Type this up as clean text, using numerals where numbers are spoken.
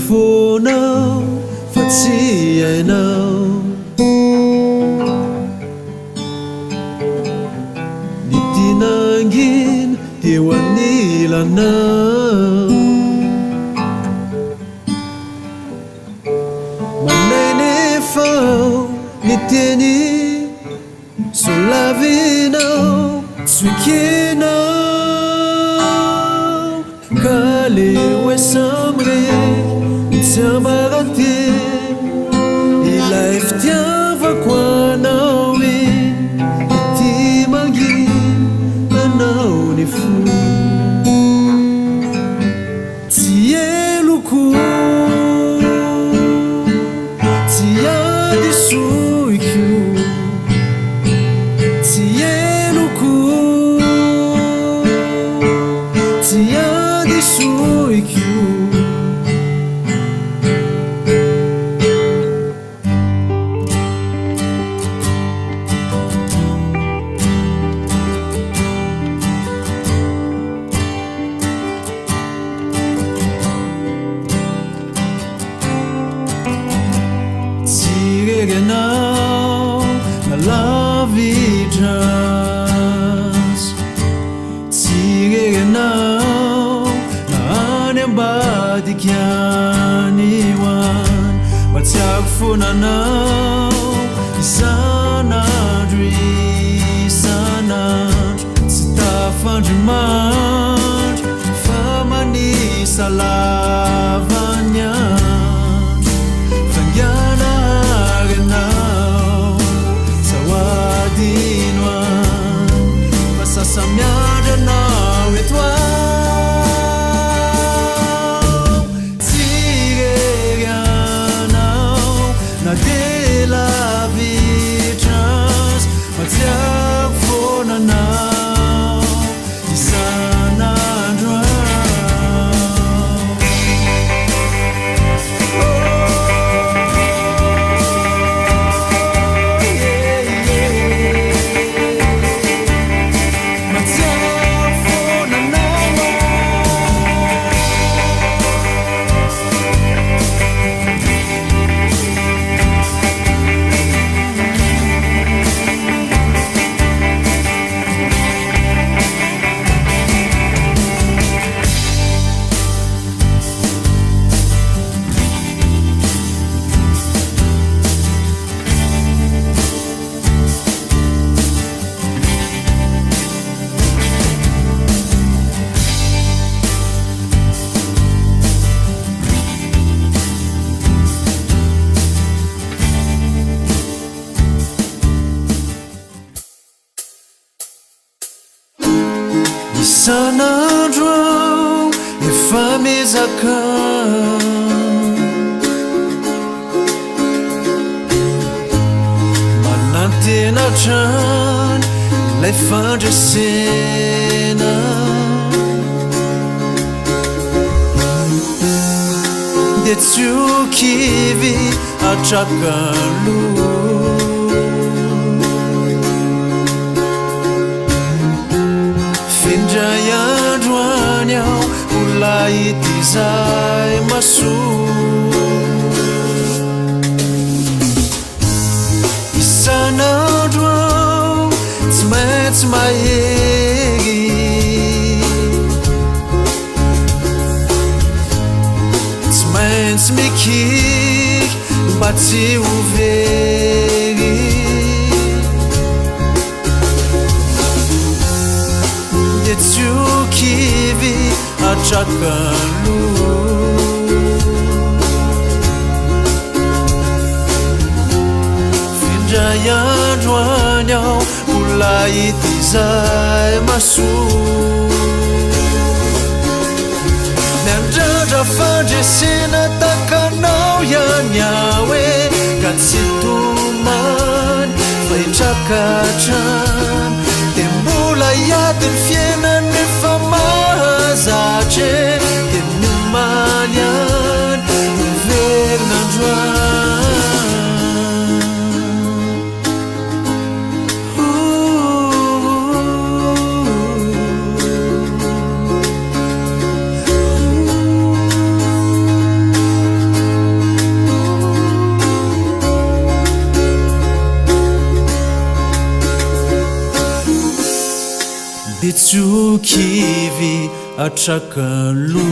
foanao fa tsy hainao ny tinangina teo anilanao mananefao ny teny so lavinao tsuikinao kaleo e samirery TSIAMBARATELO Ilay fitiavako anao ity mangina anao ny fo tsy heloko tsy hadisoiko tsy heloko tsy hadisoiko ekenao na lavitras tsy ekenao na any ambadika any hoany mba tsy akofonanao isanandro isanandro tsy tafandrimandro fa manisa lavany andro fangana samiandranao etoao tsy erianao na de lavitras fa tsy akofonanao isanandro isanandro efa mezaka manantena trany ilay fandresena de tsy okivy atrakalo findray andro any ao olay ity zay maso isanandro ao tsy maintsy mahery tsy maintsy mikiky mba tsy ho very de tsy okivy atrakalo findray andro any ao olay ity zay maso miandrandra fandresena takanao ihany ao e ka tsy tomany fa hitrakatrany de mbola hiadiny fiainany efa mahazatre de nomany any miverinandroany tsokivy atrakalo